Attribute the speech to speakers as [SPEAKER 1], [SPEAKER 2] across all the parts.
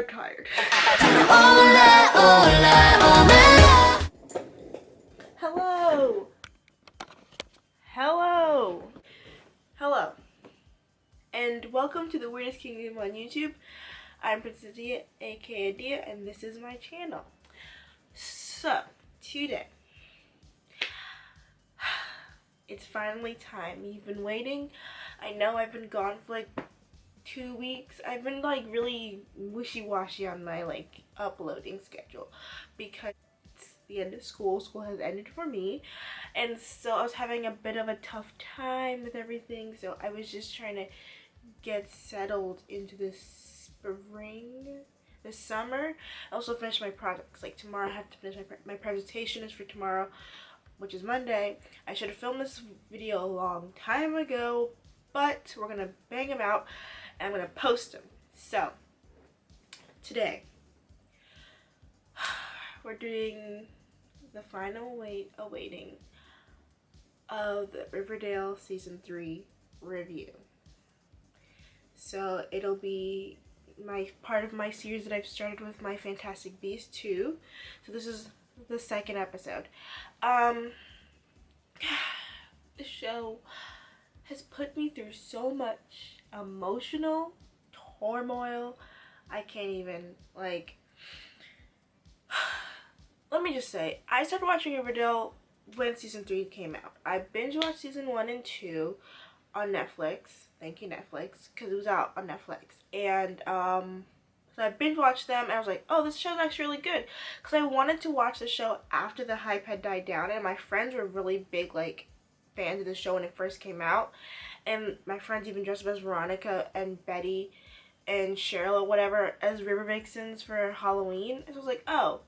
[SPEAKER 1] I'm tired. Hello. Hello. Hello. And welcome to the Weirdest Kingdom on YouTube. I'm Princess Adia, aka Adia, and this is my channel. So, today, it's finally time. You've been waiting. I know I've been gone for like 2 weeks. I've been like really wishy-washy on my like uploading schedule because it's the end of school. School has ended for me, and so I was having a bit of a tough time with everything, so I was just trying to get settled into this summer. I also finished my projects. Like tomorrow I have to finish my presentation is for tomorrow, which is Monday. I should have filmed this video a long time ago, but we're gonna bang them out and I'm gonna post them. So today we're doing the final awaiting of the Riverdale season 3 review. So it'll be my part of my series that I've started with My Fantastic Beasts 2. So this is the second episode. The show has put me through so much emotional turmoil. I can't even, like, let me just say, I started watching Riverdale when season 3 came out. I binge watched season 1 and 2 on Netflix. Thank you, Netflix, because it was out on Netflix. And so I binge watched them and I was like, oh, this show's actually really good, because I wanted to watch the show after the hype had died down, and my friends were really big like fans of the show when it first came out, and my friends even dressed up as Veronica and Betty and Cheryl or whatever as River Vixens for Halloween. And so I was like, oh,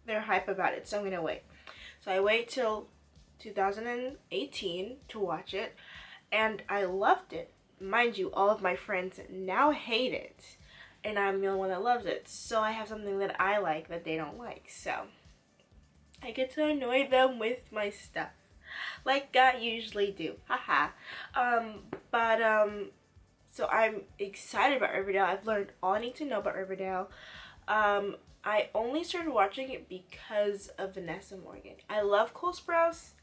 [SPEAKER 1] they're hype about it, so I'm gonna wait. So I wait till 2018 to watch it, and I loved it. Mind you, all of my friends now hate it, and I'm the only one that loves it. So I have something that I like that they don't like. So I get to annoy them with my stuff, like I usually do. Haha. So I'm excited about Riverdale. I've learned all I need to know about Riverdale. I only started watching it because of Vanessa Morgan. I love Cole Sprouse,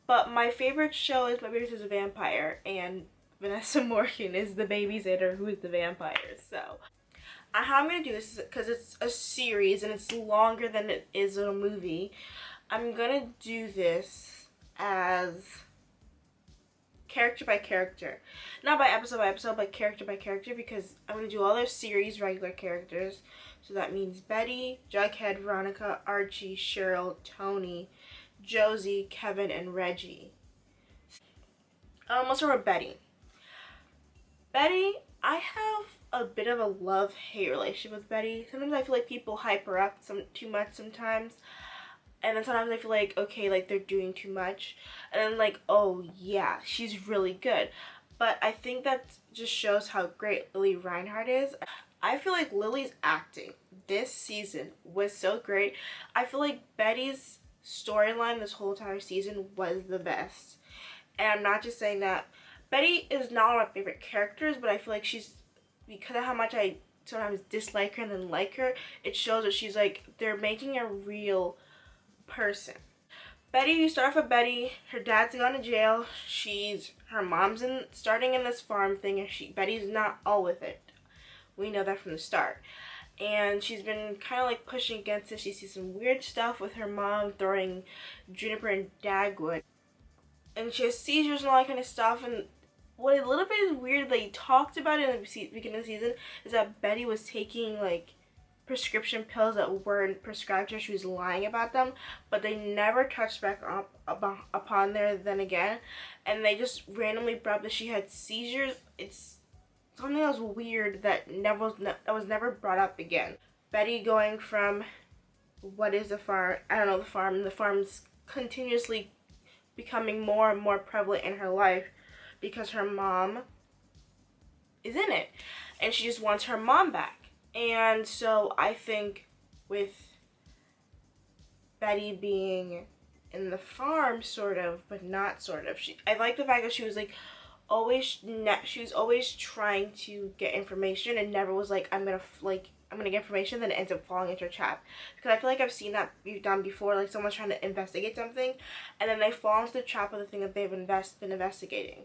[SPEAKER 1] but my favorite show is My Baby's a Vampire, and Vanessa Morgan is the babysitter who is the vampire. So how I'm going to do this is because it's a series and it's longer than it is a movie. I'm going to do this as character by character. Not by episode, but character by character, because I'm going to do all their series regular characters. So that means Betty, Jughead, Veronica, Archie, Cheryl, Tony, Josie, Kevin, and Reggie. Let's start with Betty. Betty, I have a bit of a love-hate relationship with Betty. Sometimes I feel like people hype her up too much sometimes. And then sometimes I feel like, okay, like they're doing too much. And then like, oh yeah, she's really good. But I think that just shows how great Lily Reinhardt is. I feel like Lily's acting this season was so great. I feel like Betty's storyline this whole entire season was the best. And I'm not just saying that. Betty is not one of my favorite characters, but I feel like she's, because of how much I sometimes dislike her and then like her, it shows that she's like, they're making a real person. Betty, you start off with Betty. Her dad's gone to jail. Her mom's starting in this farm thing, and Betty's not all with it. We know that from the start. And she's been kind of like pushing against it. She sees some weird stuff with her mom throwing juniper and dagwood. And she has seizures and all that kind of stuff. And what a little bit is weird, they talked about it in the beginning of the season, is that Betty was taking like prescription pills that weren't prescribed to her. She was lying about them, but they never touched back upon there then again. And they just randomly brought up that she had seizures. It's something that was weird that was never brought up again. Betty going from what is the farm, I don't know, the farm, and the farm's continuously becoming more and more prevalent in her life because her mom is in it and she just wants her mom back. And so I think with Betty being in the farm, sort of, but not sort of, I like the fact that she was like, she was always trying to get information and never was like, I'm gonna get information, then it ends up falling into a trap. Because I feel like I've seen that be done before, like someone's trying to investigate something and then they fall into the trap of the thing that they've been investigating.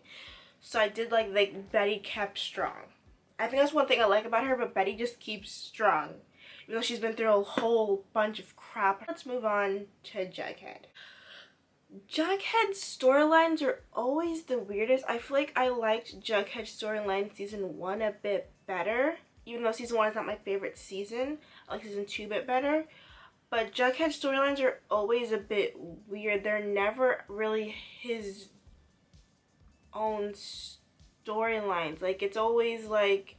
[SPEAKER 1] So I did like Betty kept strong. I think that's one thing I like about her, but Betty just keeps strong. Even though she's been through a whole bunch of crap. Let's move on to Jughead. Jughead's storylines are always the weirdest. I feel like I liked Jughead's storyline season 1 a bit better. Even though season 1 is not my favorite season. I like season 2 a bit better. But Jughead's storylines are always a bit weird. They're never really his own storylines. Like, it's always like,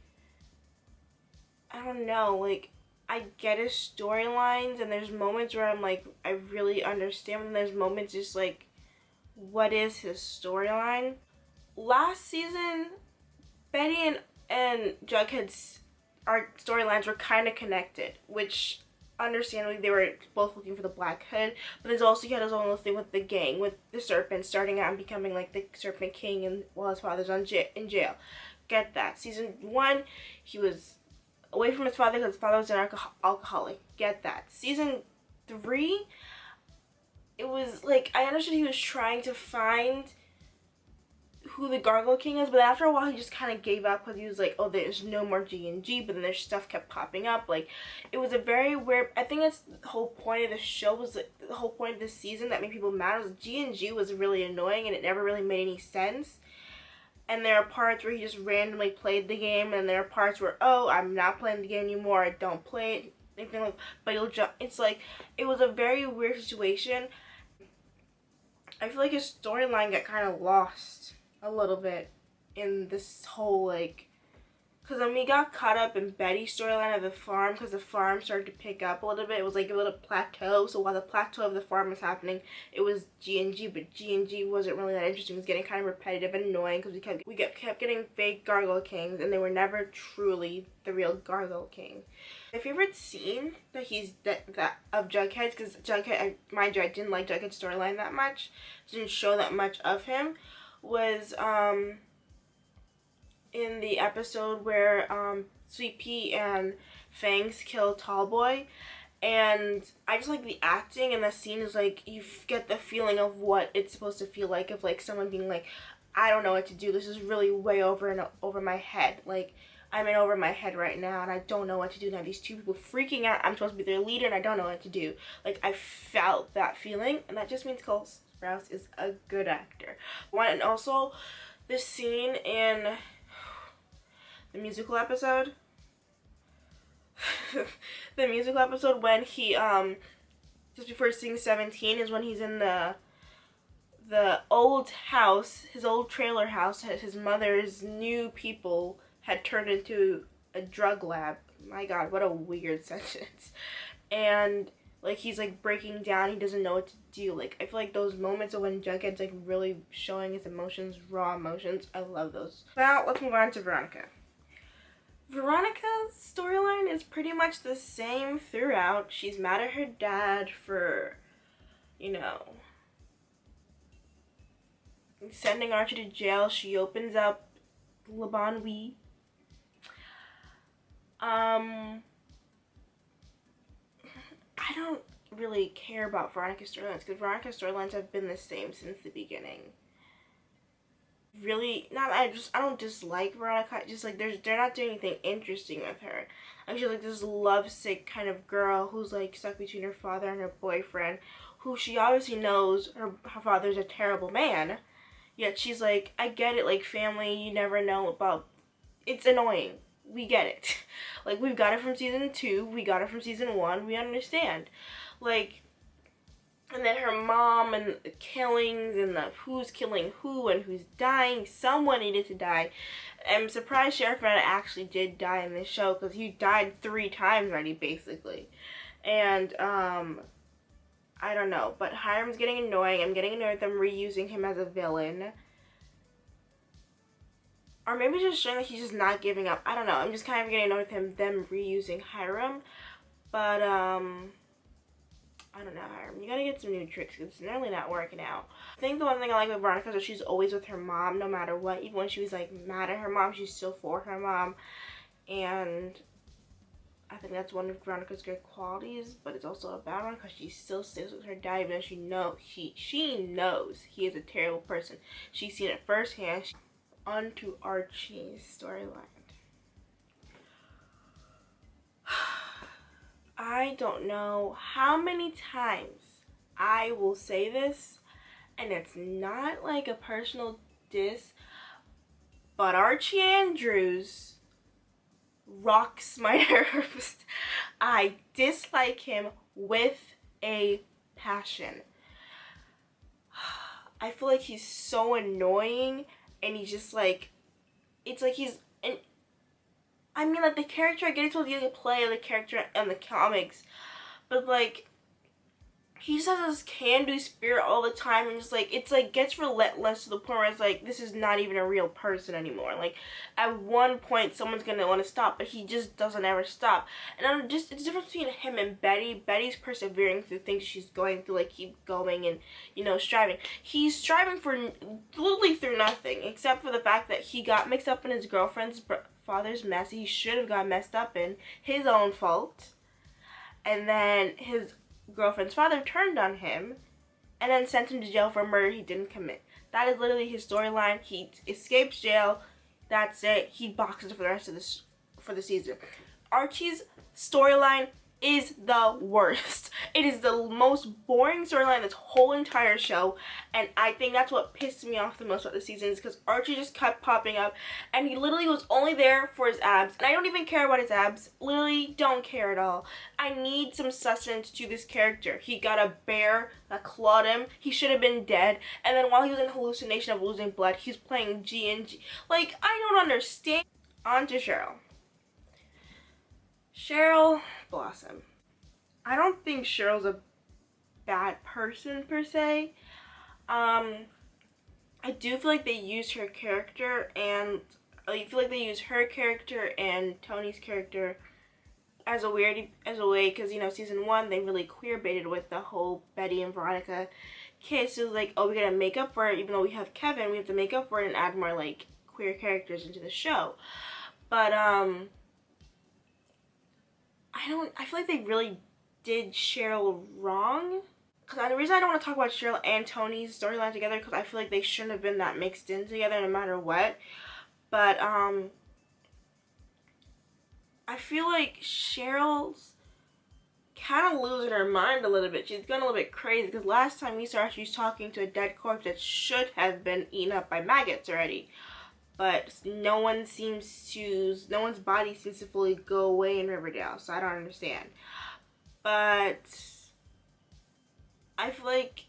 [SPEAKER 1] I don't know, like, I get his storylines and there's moments where I'm like, I really understand, and there's moments just like, what is his storyline? Last season, Betty and Jughead's storylines were kind of connected, which understandably they were both looking for the Black Hood, but there's also he had his own little thing with the gang, with the Serpent starting out and becoming like the Serpent King, and while his father's in jail. Get that. Season 1, he was away from his father because his father was an alcoholic. Get that. Season 3, it was like, I understood he was trying to find who the Gargoyle King is, but after a while he just kind of gave up because he was like, oh, there's no more G&G, but then their stuff kept popping up. Like, it was a very weird, I think that's the whole point of the show, was like, the whole point of this season that made people mad was G&G was really annoying and it never really made any sense. And there are parts where he just randomly played the game, and there are parts where, oh, I'm not playing the game anymore, I don't play it, anything like, but he'll jump. It's like, it was a very weird situation. I feel like his storyline got kind of lost a little bit in this whole, like, because when we got caught up in Betty's storyline of the farm, because the farm started to pick up a little bit, it was like a little plateau. So while the plateau of the farm was happening, it was G&G, but G&G wasn't really that interesting. It was getting kind of repetitive and annoying because we kept getting fake Gargoyle Kings, and they were never truly the real Gargoyle King. My favorite scene of Jughead, because Jughead, mind you, I didn't like Jughead's storyline that much, didn't show that much of him, was in the episode where Sweet Pea and Fangs kill Tallboy, and I just like the acting, and the scene is like, you get the feeling of what it's supposed to feel like, of like someone being like, I don't know what to do, this is really way over my head, like I'm in over my head right now and I don't know what to do now, these two people freaking out, I'm supposed to be their leader and I don't know what to do. Like, I felt that feeling, and that just means Cole Sprouse is a good actor. And also this scene in the musical episode when he just before he sings 17 is when he's in the old house, his old trailer house. His mother's new people had turned into a drug lab. My god, what a weird sentence. And like, he's like breaking down, he doesn't know what to do. Like, I feel like those moments of when Jughead's like really showing his emotions, raw emotions, I love those. Now let's move on to Veronica. Veronica's storyline is pretty much the same throughout. She's mad at her dad for, you know, sending Archie to jail. She opens up Le Bon Oui. I don't really care about Veronica's storylines because Veronica's storylines have been the same since the beginning. Really, I don't dislike Veronica, just like they're not doing anything interesting with her. I'm just like this lovesick kind of girl who's like stuck between her father and her boyfriend, who she obviously knows her father's a terrible man, yet she's like, I get it, like family, you never know about, it's annoying, we get it. Like, we've got it from season 2, we got it from season 1, we understand. Like, and then her mom and the killings and the who's killing who and who's dying. Someone needed to die. I'm surprised Sheriff Vanna actually did die in this show because he died 3 times already, basically. And, I don't know. But Hiram's getting annoying. I'm getting annoyed with them reusing him as a villain. Or maybe just showing that he's just not giving up. I don't know. I'm just kind of getting annoyed with them reusing Hiram. But, I I don't know, Hiram. You gotta get some new tricks because it's nearly not working out. I think the one thing I like with Veronica is that she's always with her mom no matter what. Even when she was like mad at her mom, she's still for her mom. And I think that's one of Veronica's good qualities, but it's also a bad one because she still stays with her dad even though she knows he is a terrible person. She's seen it firsthand. On to Archie's storyline. I don't know how many times I will say this, and it's not like a personal diss, but Archie Andrews rocks my nerves. I dislike him with a passion. I feel like he's so annoying, and he's just like, it's like he's, and I mean, like, the character, I get it's supposed to play the character in the comics, but like, he just has this can-do spirit all the time, and just like, it's like gets relentless to the point where it's like, this is not even a real person anymore. Like, at one point someone's gonna want to stop, but he just doesn't ever stop. And I'm just, it's the difference between him and Betty. Betty's persevering through things she's going through, like keep going and, you know, striving. He's striving for literally through nothing except for the fact that he got mixed up in his girlfriend's father's mess he should have got messed up in, his own fault. And then his girlfriend's father turned on him and then sent him to jail for a murder he didn't commit. That is literally his storyline. He escapes jail. That's it. He boxes for the rest of this for the season. Archie's storyline is the worst. It is the most boring storyline in this whole entire show, and I think that's what pissed me off the most about the season is because Archie just kept popping up, and he literally was only there for his abs, and I don't even care about his abs. Literally don't care at all. I need some sustenance to this character. He got a bear that clawed him. He should have been dead, and then while he was in hallucination of losing blood, he's playing G&G. Like, I don't understand. On to Cheryl. Cheryl Blossom. I don't think Cheryl's a bad person per se. I do feel like they use her character, and I feel like they use her character and Tony's character as a way, because, you know, season 1 they really queer baited with the whole Betty and Veronica kiss. It was like, oh, we gotta make up for it. Even though we have Kevin, we have to make up for it and add more like queer characters into the show. But I feel like they really did Cheryl wrong. Because the reason I don't want to talk about Cheryl and Tony's storyline together, because I feel like they shouldn't have been that mixed in together no matter what. But I feel like Cheryl's kind of losing her mind a little bit. She's going a little bit crazy, because last time we saw her, she was talking to a dead corpse that should have been eaten up by maggots already. But no one's body seems to fully go away in Riverdale, so I don't understand. But I feel like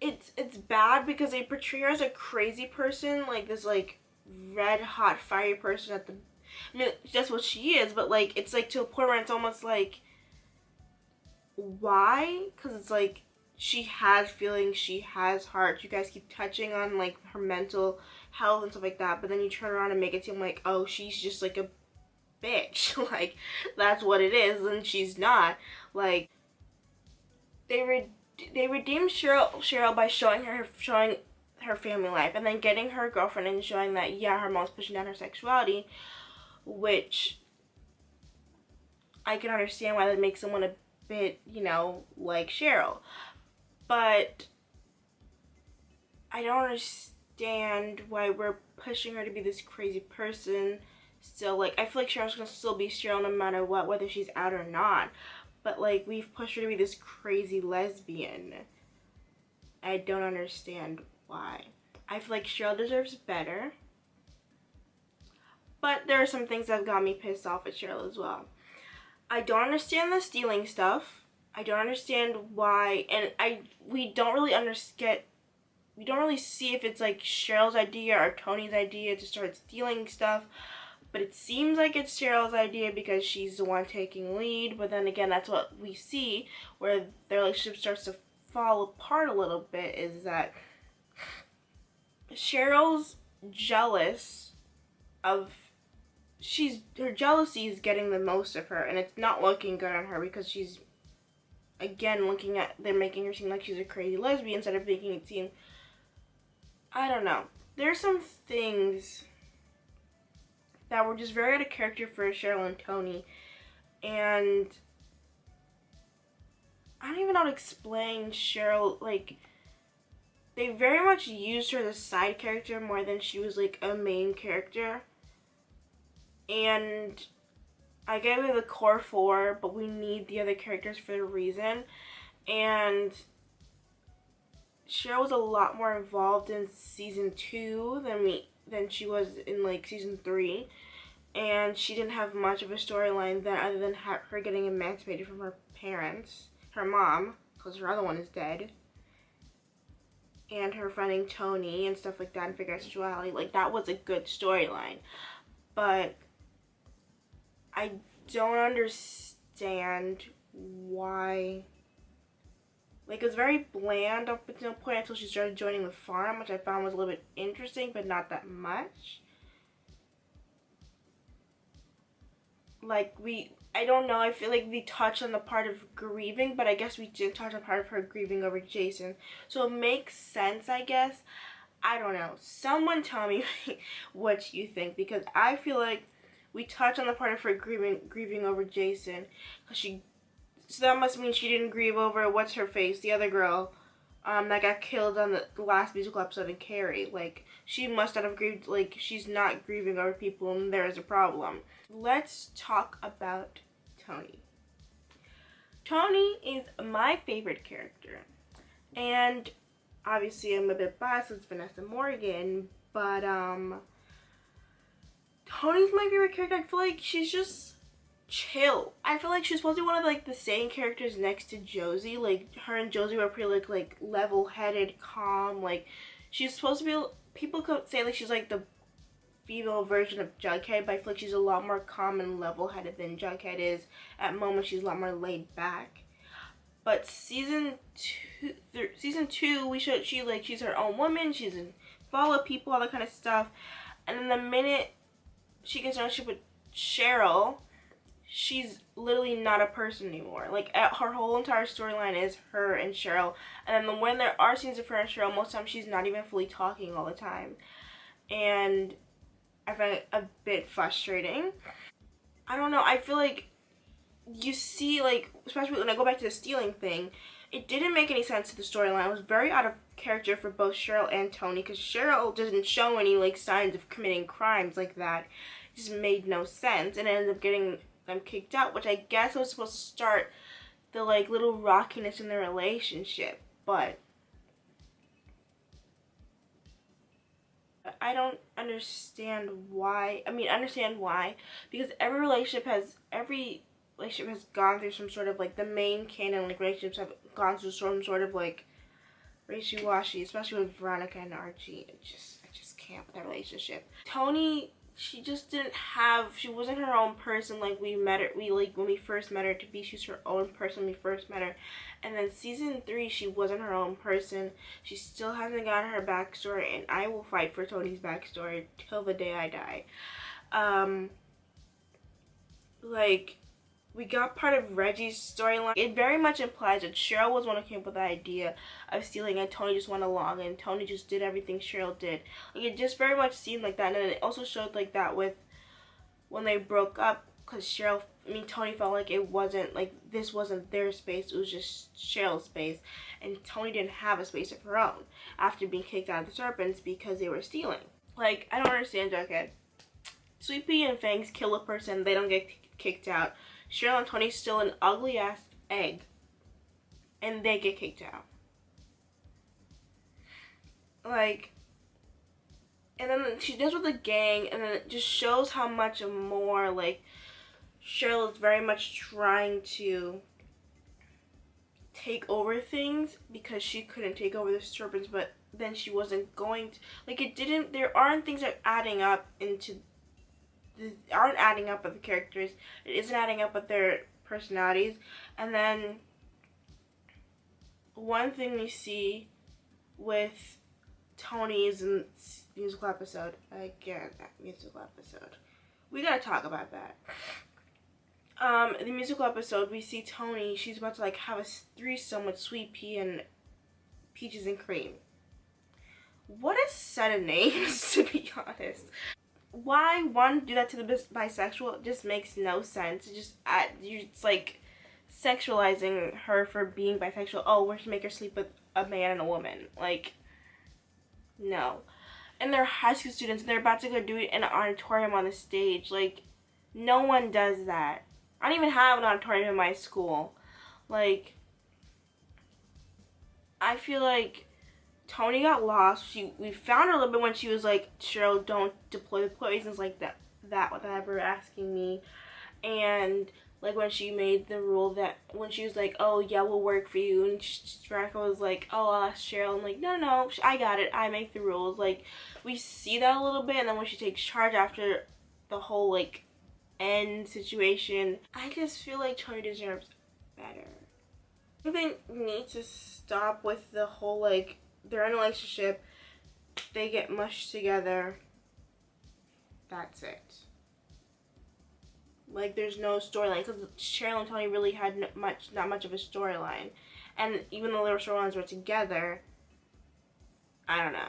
[SPEAKER 1] it's bad because they portray her as a crazy person, like this like red hot fiery person at the, I mean, that's what she is, but like it's like to a point where it's almost like, why? Because it's like, she has feelings, she has heart. You guys keep touching on like her mental health and stuff like that, but then you turn around and make it seem like, oh, she's just like a bitch. Like, that's what it is, and she's not. Like, they redeemed Cheryl by showing her family life, and then getting her girlfriend and showing that, yeah, her mom's pushing down her sexuality, which I can understand why that makes someone a bit, you know, like Cheryl. But I don't understand why we're pushing her to be this crazy person still. Like, I feel like Cheryl's gonna still be Cheryl no matter what, whether she's out or not. But like, we've pushed her to be this crazy lesbian. I don't understand why. I feel like Cheryl deserves better. But there are some things that have got me pissed off at Cheryl as well. I don't understand the stealing stuff. I don't understand why, and we don't really see if it's like Cheryl's idea or Tony's idea to start stealing stuff, but it seems like it's Cheryl's idea because she's the one taking lead. But then again, that's what we see, where their relationship starts to fall apart a little bit, is that Cheryl's jealous of, her jealousy is getting the most of her, and it's not looking good on her because she's again, looking at, they're making her seem like she's a crazy lesbian instead of making it seem, I don't know. There's some things that were just very out of character for Cheryl and Tony, and I don't even know how to explain Cheryl. Like, they very much used her as a side character more than she was like a main character. And I get it with the core four, but we need the other characters for a reason. And Cheryl was a lot more involved in season 2 than she was in like season 3, and she didn't have much of a storyline then other than her getting emancipated from her parents, her mom, because her other one is dead, and her finding Tony and stuff like that and figuring out sexuality. Like, that was a good storyline, but I don't understand why. Like, it was very bland up until a point until she started joining the farm, which I found was a little bit interesting, but not that much. Like, I don't know, I feel like we touched on the part of grieving, but I guess we didn't touch on part of her grieving over Jason. So it makes sense, I guess. I don't know. Someone tell me what you think, because I feel like we touched on the part of her grieving over Jason, so that must mean she didn't grieve over what's her face, the other girl, that got killed on the last musical episode in Carrie. Like, she must not have grieved. Like, she's not grieving over people, and there is a problem. Let's talk about Tony. Tony is my favorite character, and obviously I'm a bit biased with Vanessa Morgan, but Tony's my favorite character. I feel like she's just chill. I feel like she's supposed to be one of like the same characters next to Josie. Like, her and Josie were pretty like level-headed, calm. Like, she's supposed to be. People could say like she's like the female version of Jughead, but I feel like she's a lot more calm and level-headed than Jughead is. At moments, she's a lot more laid back. But season two, she's her own woman. She's in follow people, all that kind of stuff. And then the minute she gets in a relationship with Cheryl, she's literally not a person anymore. Like, her whole entire storyline is her and Cheryl. And then when there are scenes of her and Cheryl, most of the time she's not even fully talking all the time. And I find it a bit frustrating. I don't know, I feel like you see, like, especially when I go back to the stealing thing, it didn't make any sense to the storyline. It was very out of character for both Cheryl and Tony, because Cheryl doesn't show any, like, signs of committing crimes like that. It just made no sense, and it ended up getting them kicked out, which I guess was supposed to start the, like, little rockiness in their relationship, but I don't understand why. I mean, understand why, because every relationship has gone through some sort of, like, the main canon, like, relationships have gone through some sort of, like, wishy-washy, especially with Veronica and Archie. I just can't with that relationship. Tony, she wasn't her own person like we met her, when we first met her to be. She's her own person when we first met her. And then season 3, she wasn't her own person. She still hasn't gotten her backstory, and I will fight for Tony's backstory till the day I die. Like, we got part of Reggie's storyline. It very much implies that Cheryl was one who came up with the idea of stealing, and Tony just went along, and Tony just did everything Cheryl did. Like, it just very much seemed like that, and then it also showed like that with when they broke up, because Tony felt like it wasn't, like, this wasn't their space, it was just Cheryl's space, and Tony didn't have a space of her own after being kicked out of the Serpents because they were stealing. Like, I don't understand Jughead. Sweet Pea and Fangs kill a person, they don't get kicked out. Cheryl and Tony steal an ugly ass egg, and they get kicked out. Like, and then she does with the gang, and then it just shows how much more, like, Cheryl is very much trying to take over things because she couldn't take over the Serpents, but then she wasn't going to. Like, there aren't things that are adding up with the characters. It isn't adding up with their personalities. And then one thing we see with Tony's musical episode, again, that musical episode, we gotta talk about that. In the musical episode, we see Tony. She's about to like have a threesome with Sweet Pea and Peaches and Cream. What a set of names, to be honest. Why one do that to the bisexual? It just makes no sense. It's like sexualizing her for being bisexual. Oh, we're to make her sleep with a man and a woman. Like, no. And they're high school students. And they're about to go do it in an auditorium on the stage. Like, no one does that. I don't even have an auditorium in my school. Like, I feel like Tony got lost. We found her a little bit when she was like, Cheryl, don't deploy the poisons like that without ever asking me. And like when she made the rule that when she was like, oh yeah, we'll work for you, and Veronica was like, oh, I'll ask Cheryl. I'm like, no, I got it. I make the rules. Like, we see that a little bit, and then when she takes charge after the whole like end situation, I just feel like Tony deserves better. I think they need to stop with the whole like they're in a relationship, they get mushed together. That's it. Like, there's no storyline because Cheryl and Tony really had not much of a storyline, and even though their storylines were together, I don't know.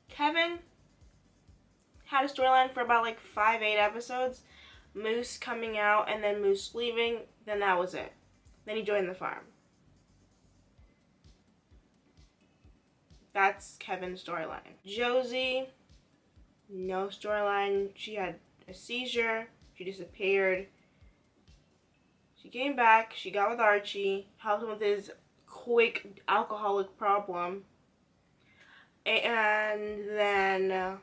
[SPEAKER 1] Kevin had a storyline for about like 5-8 episodes. Moose coming out and then Moose leaving. Then that was it. Then he joined the farm. That's Kevin's storyline. Josie, no storyline. She had a seizure. She disappeared. She came back. She got with Archie. Helped him with his quick alcoholic problem. And then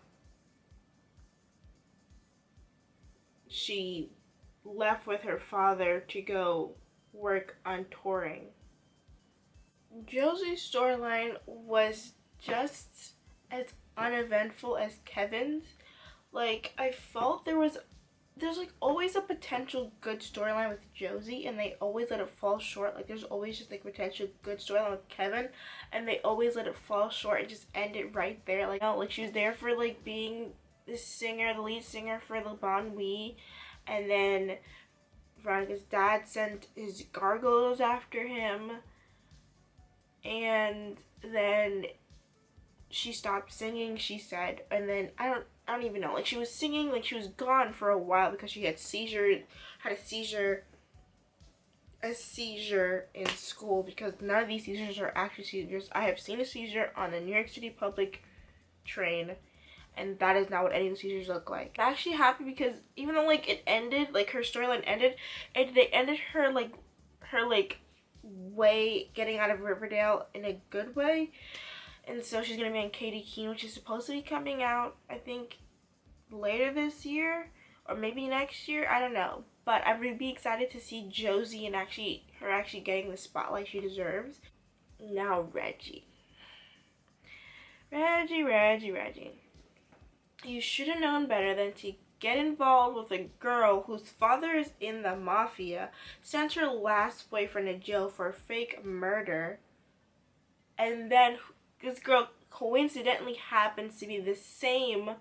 [SPEAKER 1] she left with her father to go work on touring. Josie's storyline was just as uneventful as Kevin's. Like, I felt there's like always a potential good storyline with Josie, and they always let it fall short. Like, there's always just like potential good storyline with Kevin, and they always let it fall short and just end it right there. Like, like she was there for like being the singer, the lead singer for the Bon Oui, and then Veronica's dad sent his gargoyles after him, and then she stopped singing, she said, and then I don't even know. Like, she was singing, like she was gone for a while because she had a seizure in school, because none of these seizures are actually seizures. I have seen a seizure on a New York City public train, and that is not what any of the seizures look like. I'm actually happy because even though like it ended, like her storyline ended, they ended her way getting out of Riverdale in a good way. And so she's going to be on Katie Keene, which is supposed to be coming out, I think, later this year. Or maybe next year. I don't know. But I would be excited to see Josie and her actually getting the spotlight she deserves. Now Reggie. Reggie. You should have known better than to get involved with a girl whose father is in the mafia, sent her last boyfriend to jail for a fake murder, and then this girl coincidentally happens to be the same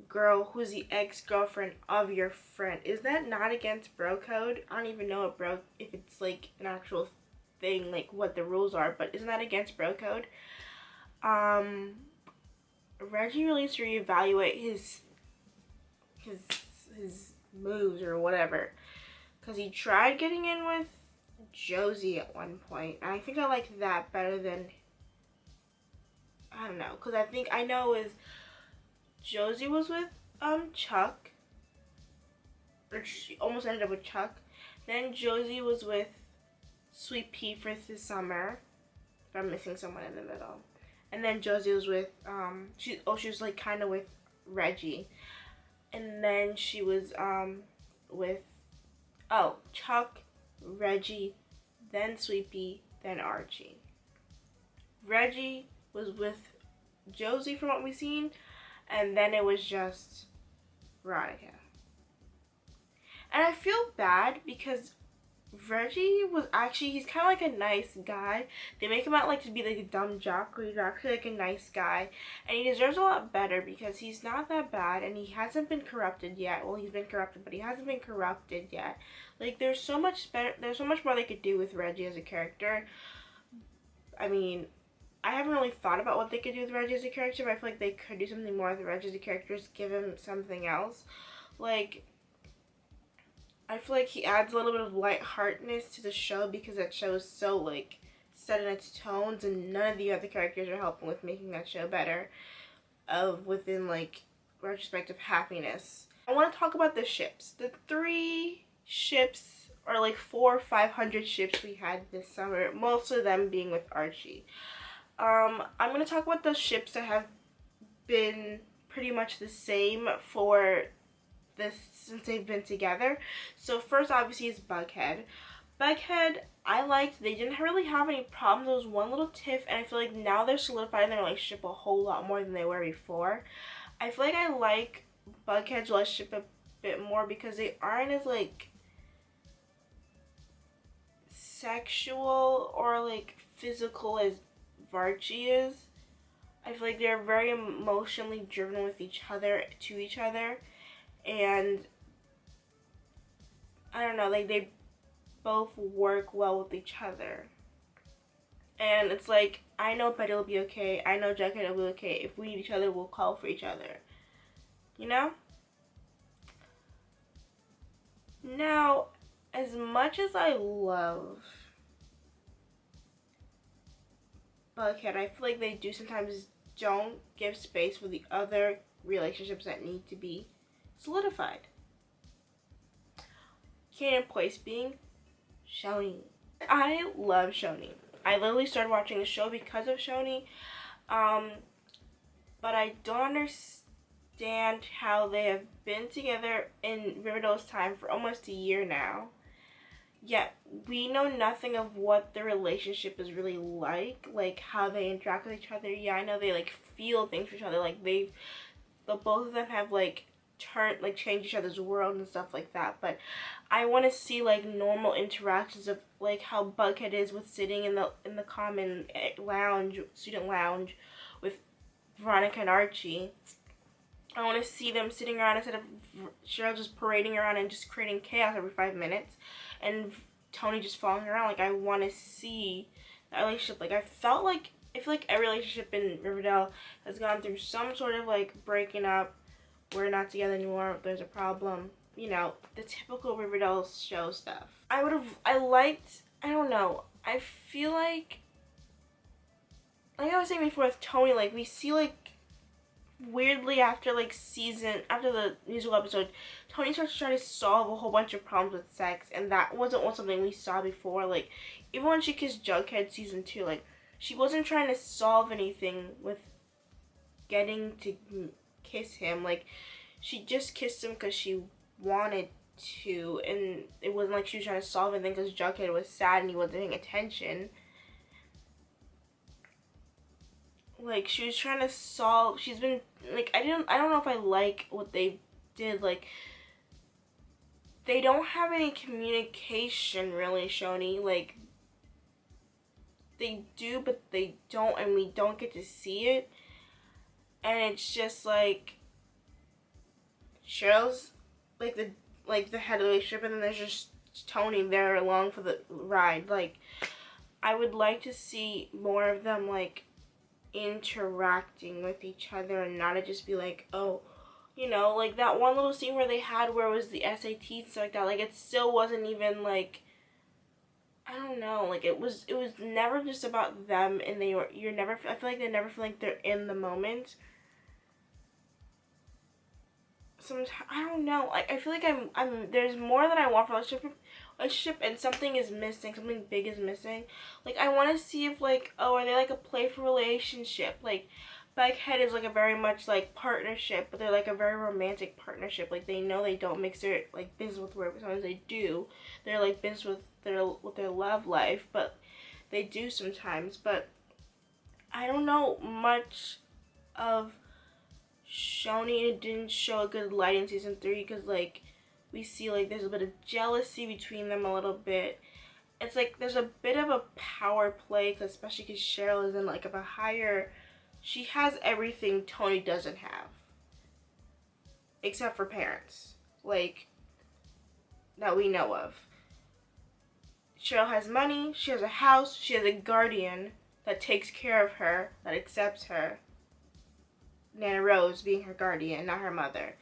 [SPEAKER 1] girl who's the ex-girlfriend of your friend. Is that not against bro code? I don't even know if it's like an actual thing, like what the rules are, but isn't that against bro code? Reggie really needs to reevaluate his moves or whatever, because he tried getting in with Josie at one point, and I think I like that better than, I don't know, because I know is Josie was with Chuck, or she almost ended up with Chuck. Then Josie was with Sweet Pea for the summer. If I'm missing someone in the middle. And then Josie was with she was like kind of with Reggie. And then she was with Chuck, Reggie, then Sweet Pea, then Archie. Reggie was with Josie from what we've seen, and then it was just Veronica. And I feel bad because Reggie was actually, he's kind of like a nice guy. They make him out like to be like a dumb jock, but he's actually like a nice guy. And he deserves a lot better because he's not that bad and he hasn't been corrupted yet. Well, he's been corrupted, but he hasn't been corrupted yet. Like, there's so much better, there's so much more they could do with Reggie as a character. I mean, I haven't really thought about what they could do with Reggie as a character, but I feel like they could do something more with Reggie as a character, just give him something else. Like, I feel like he adds a little bit of lightheartedness to the show because that show is so, like, set in its tones, and none of the other characters are helping with making that show better within, like, retrospective happiness. I want to talk about the ships. The 3 ships, or like 400 or 500 ships we had this summer, most of them being with Archie. I'm going to talk about the ships that have been pretty much the same for this since they've been together. So first, obviously, is Bughead. Bughead, I liked. They didn't really have any problems. There was one little tiff, and I feel like now they're solidifying their relationship a whole lot more than they were before. I feel like I like Bughead's relationship a bit more because they aren't as, like, sexual or, like, physical as Varchie is. I feel like they're very emotionally driven with each other, to each other, and I don't know, like, they both work well with each other. And it's like, I know Betty will be okay, I know Jughead will be okay. If we need each other, we'll call for each other. You know? Now, as much as I love Bughead, I feel like they do sometimes don't give space for the other relationships that need to be solidified. Key in place being Shoni. I love Shoni. I literally started watching the show because of Shoni, but I don't understand how they have been together in Riverdale's time for almost a year now. Yet we know nothing of what their relationship is really like how they interact with each other. Yeah, I know they like feel things for each other, like the both of them have like changed each other's world and stuff like that. But I want to see like normal interactions of like how Bughead is with sitting in the common student lounge with Veronica and Archie. I want to see them sitting around instead of Cheryl just parading around and just creating chaos every 5 minutes, and Tony just following around. Like, I want to see that relationship. Like, I feel like every relationship in Riverdale has gone through some sort of like breaking up. We're not together anymore. There's a problem. You know, the typical Riverdale show stuff. I don't know. I feel like I was saying before with Tony, like, we see like weirdly after the musical episode, Tony starts trying to solve a whole bunch of problems with sex, and that wasn't something we saw before. Like, even when she kissed Jughead season 2, like, she wasn't trying to solve anything with getting to kiss him. Like, she just kissed him because she wanted to, and it wasn't like she was trying to solve anything because Jughead was sad and he wasn't paying attention. Like, she was trying to solve, she's been, like, I don't know if I like what they did. Like, they don't have any communication, really, Shoni. Like, they do, but they don't, and we don't get to see it. And it's just, like, Cheryl's, like, the head of the relationship, and then there's just Tony there along for the ride. Like, I would like to see more of them, like, interacting with each other and not to just be like, oh, you know, like that one little scene where they had where it was the SAT and stuff like that. Like, it still wasn't even like, I don't know, like it was never just about them, and I feel like they never feel like they're in the moment. Sometimes, I don't know, like I feel like I'm there's more that I want from a relationship, and something is missing, something big is missing. Like, I want to see if, like, oh, are they like a playful relationship? Like, Bughead is like a very much like partnership, but they're like a very romantic partnership. Like, they know they don't mix their like business with work, but sometimes they do. They're like business with their love life, but they do sometimes. But I don't know much of Shoni. It didn't show a good light in season 3 because, like, We see like there's a bit of jealousy between them a little bit. It's like there's a bit of a power play, especially because Cheryl is in like of a higher, she has everything Tony doesn't have, except for parents, like that we know of. Cheryl has money, she has a house, she has a guardian that takes care of her, that accepts her. Nana Rose being her guardian, not her mother.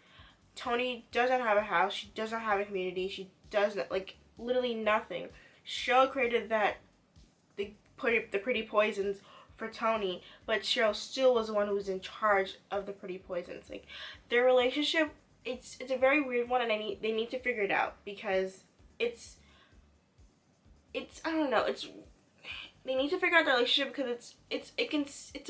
[SPEAKER 1] Tony doesn't have a house, she doesn't have a community, she doesn't, like, literally nothing. Cheryl created the pretty poisons for Tony, but Cheryl still was the one who was in charge of the pretty poisons. Like, their relationship, it's a very weird one, and they need to figure it out, because it's I don't know, they need to figure out their relationship, because it's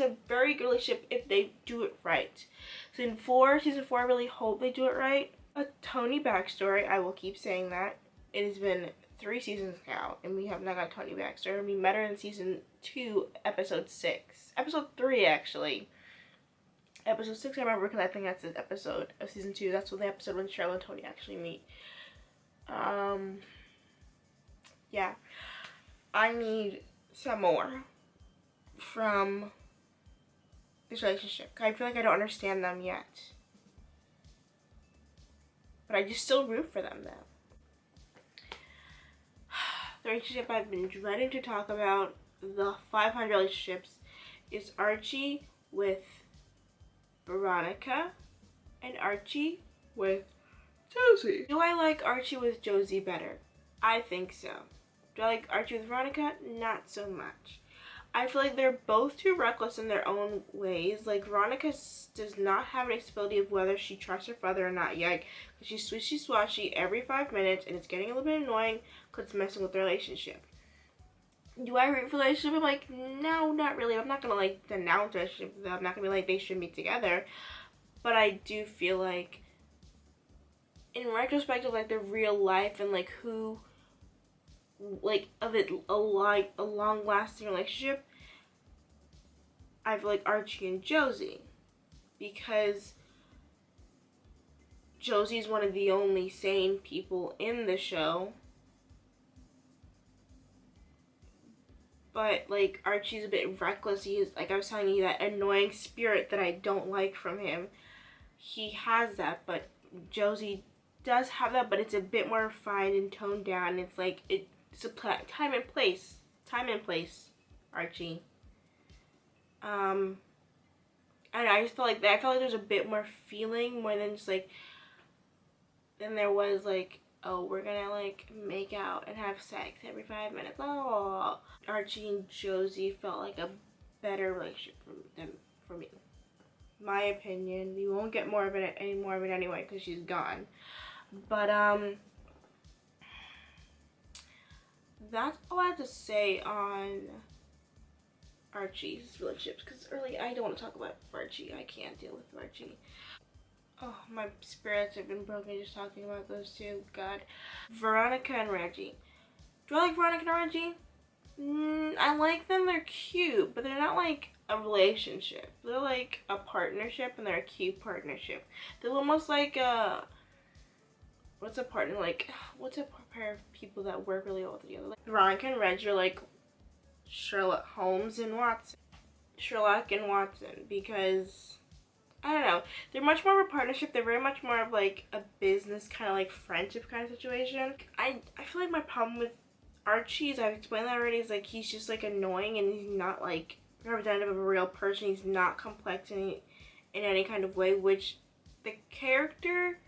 [SPEAKER 1] a very good relationship if they do it right. Season 4, I really hope they do it right. A Tony backstory, I will keep saying that. It has been 3 seasons now, and we have not got Tony backstory. We met her in season 2, episode 6. Episode 3, actually. Episode 6, I remember, because I think that's the episode of season 2. That's the episode when Cheryl and Tony actually meet. Yeah. I need some more from this relationship. I feel like I don't understand them yet. But I just still root for them, though. The relationship I've been dreading to talk about, the 500 relationships, is Archie with Veronica and Archie with Josie. Do I like Archie with Josie better? I think so. Do I like Archie with Veronica? Not so much. I feel like they're both too reckless in their own ways. Like, Veronica does not have an stability of whether she trusts her father or not yet. She's swishy-swashy every 5 minutes, and it's getting a little bit annoying because it's messing with the relationship. Do I root for the relationship? I'm like, no, not really. I'm not going to, like, denounce the relationship. I'm not going to be like, they should be together. But I do feel like, in retrospect of, like, the real life and, like, who, like, of it, a long-lasting relationship, I feel like Archie and Josie, because Josie's one of the only sane people in the show, but, like, Archie's a bit reckless. He is, like I was telling you, that annoying spirit that I don't like from him. He has that, but Josie does have that, but it's a bit more refined and toned down. It's like, it's a time and place, Archie. I just felt like that. I felt like there's a bit more feeling, more than just like, than there was like, oh, we're gonna like make out and have sex every 5 minutes. Oh, Archie and Josie felt like a better relationship for me. My opinion. We won't get any more of it anyway, because she's gone. But that's all I have to say on Archie's relationships, because really I don't want to talk about Archie. I can't deal with Archie. Oh, my spirits have been broken just talking about those two. God. Veronica and Reggie. Do I like Veronica and Reggie? I like them. They're cute, but they're not like a relationship. They're like a partnership, and they're a cute partnership. They're almost like a, what's a partner, like, what's a pair of people that work really well together? Like, Veronica and Reggie are like Sherlock Holmes and Watson. Sherlock and Watson, because, I don't know, they're much more of a partnership. They're very much more of like a business kind of like friendship kind of situation. I feel like my problem with Archie, as I've explained that already, is like he's just like annoying, and he's not like representative of a real person. He's not complex in any kind of way, which the character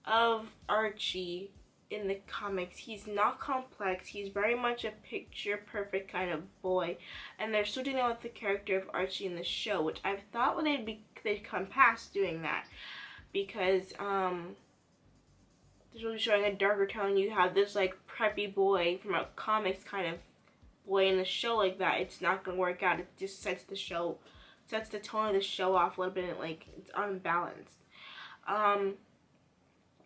[SPEAKER 1] of Archie in the comics, he's not complex. He's very much a picture perfect kind of boy, and they're still doing that with the character of Archie in the show, which I've thought they'd come past doing that, because this will be showing a darker tone. You have this like preppy boy from a comics kind of boy in the show like that. It's not gonna work out. It just sets the tone of the show off a little bit, and like it's unbalanced.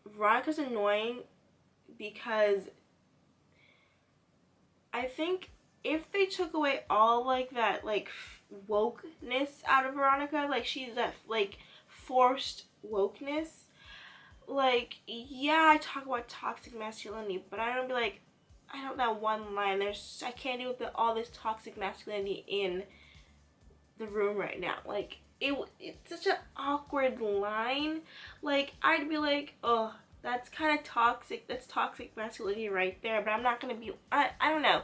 [SPEAKER 1] Veronica's annoying because I think if they took away all like that like wokeness out of Veronica, like she's that like forced wokeness, like, yeah, I talk about toxic masculinity, but I don't be like, I don't that one line. I can't deal with all this toxic masculinity in the room right now. Like, it's such an awkward line. Like, I'd be like, oh, that's kind of toxic. That's toxic masculinity right there. But I'm not gonna be. I don't know.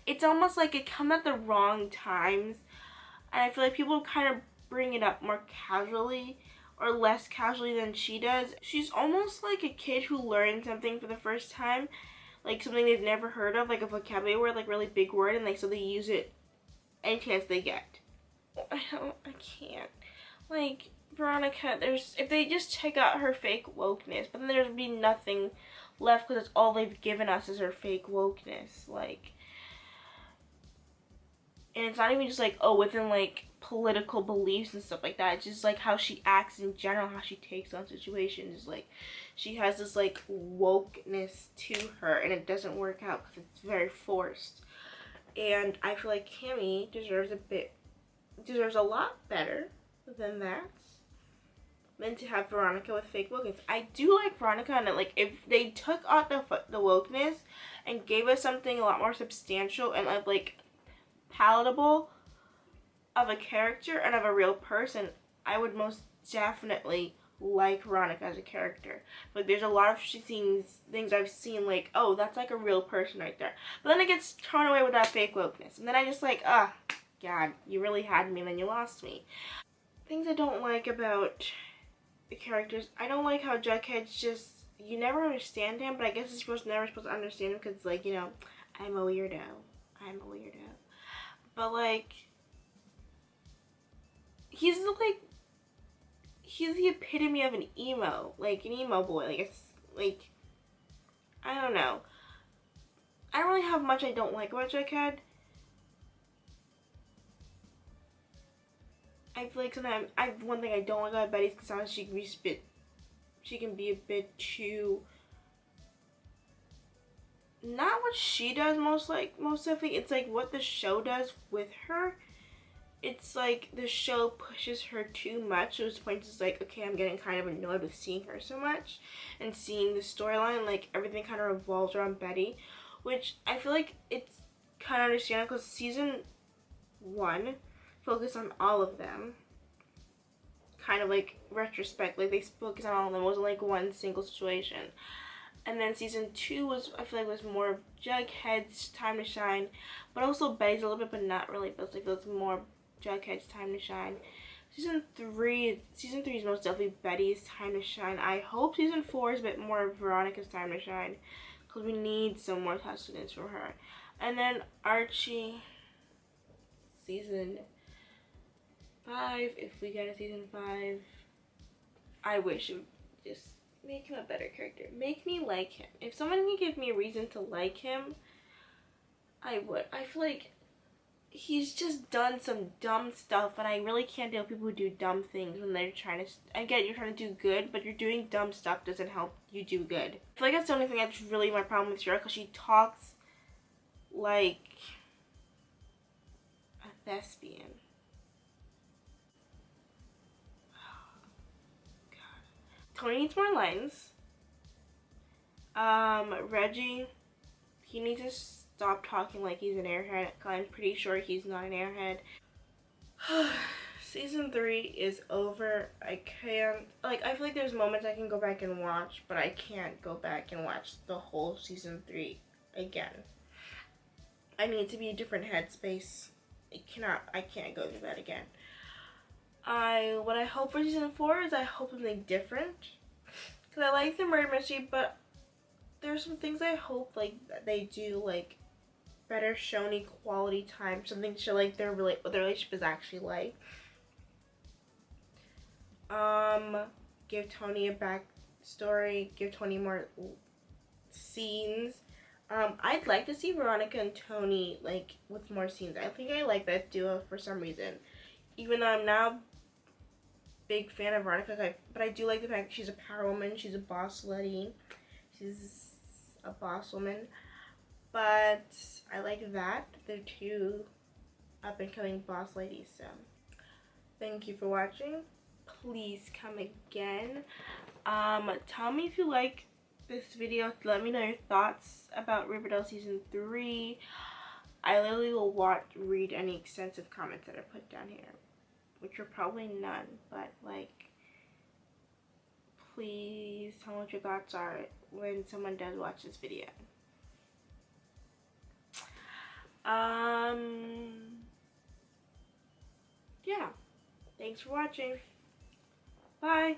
[SPEAKER 1] It's almost like it comes at the wrong times, and I feel like people kind of bring it up more casually or less casually than she does. She's almost like a kid who learned something for the first time, like something they've never heard of, like a vocabulary word, like really big word, and so they use it any chance they get. I can't. Like, Veronica, if they just check out her fake wokeness, but then there'd be nothing left because it's all they've given us is her fake wokeness. Like, and it's not even just like, oh, within like political beliefs and stuff like that. It's just like how she acts in general, how she takes on situations. Like, she has this like wokeness to her, and it doesn't work out because it's very forced. And I feel like Cammy deserves a lot better than that, than to have Veronica with fake wokeness. I do like Veronica, and like if they took out the wokeness and gave us something a lot more substantial and like palatable of a character and of a real person, I would most definitely like Veronica as a character. Like, there's a lot of things I've seen, like, oh, that's like a real person right there. But then it gets thrown away with that fake wokeness. And then I just like, God, you really had me and then you lost me. Things I don't like about the characters, I don't like how Jughead's just, you never understand him, but I guess you're never supposed to understand him because, like, you know, I'm a weirdo. But, like, he's the epitome of an emo boy. Like, it's, like, I don't know. I don't really have much I don't like about Jughead. I feel like sometimes, one thing I don't like about Betty is because sometimes she can be a bit too, not what she does most definitely, it's like what the show does with her. It's like the show pushes her too much. So this point is like, okay, I'm getting kind of annoyed with seeing her so much and seeing the storyline, like everything kind of revolves around Betty, which I feel like it's kind of understandable because season 1 focused on all of them. Kind of like retrospect, like they focused on all of them. It wasn't like one single situation. And then season 2 I feel like was more of Jughead's time to shine, but also Betty's a little bit, but not really. But I feel it's more Jughead's time to shine. Season 3 is most definitely Betty's time to shine. I hope season 4 is a bit more Veronica's time to shine, because we need some more sustenance from her. And then Archie, season 5, if we get a season 5, I wish it would just make him a better character. Make me like him. If someone can give me a reason to like him, I would. I feel like he's just done some dumb stuff, and I really can't deal with people who do dumb things when they're trying to, again, you're trying to do good, but you're doing dumb stuff doesn't help you do good. I feel like that's the only thing that's really my problem with Shira, because she talks like a thespian. Tony needs more lines. Reggie, he needs to stop talking like he's an airhead, because I'm pretty sure he's not an airhead. Season 3 is over. I can't, like, I feel like there's moments I can go back and watch, but I can't go back and watch the whole season 3 again. I need to be a different headspace. I can't go through that again. What I hope for season 4 is I hope something different, because I like the murder mystery, but there's some things I hope like that they do, like better shown quality time, something to show like what their relationship is actually like. Give Tony a backstory, give Tony more scenes. I'd like to see Veronica and Tony like with more scenes. I think I like that duo for some reason, even though I'm now a big fan of Veronica, but I do like the fact that she's a power woman, she's a boss lady, she's a boss woman. But I like that they're two up and coming boss ladies. So thank you for watching. Please come again. Tell me if you like this video. Let me know your thoughts about Riverdale season 3. I literally will read any extensive comments that are put down here, which are probably none, but like, please tell me what your thoughts are when someone does watch this video. Yeah, thanks for watching. Bye.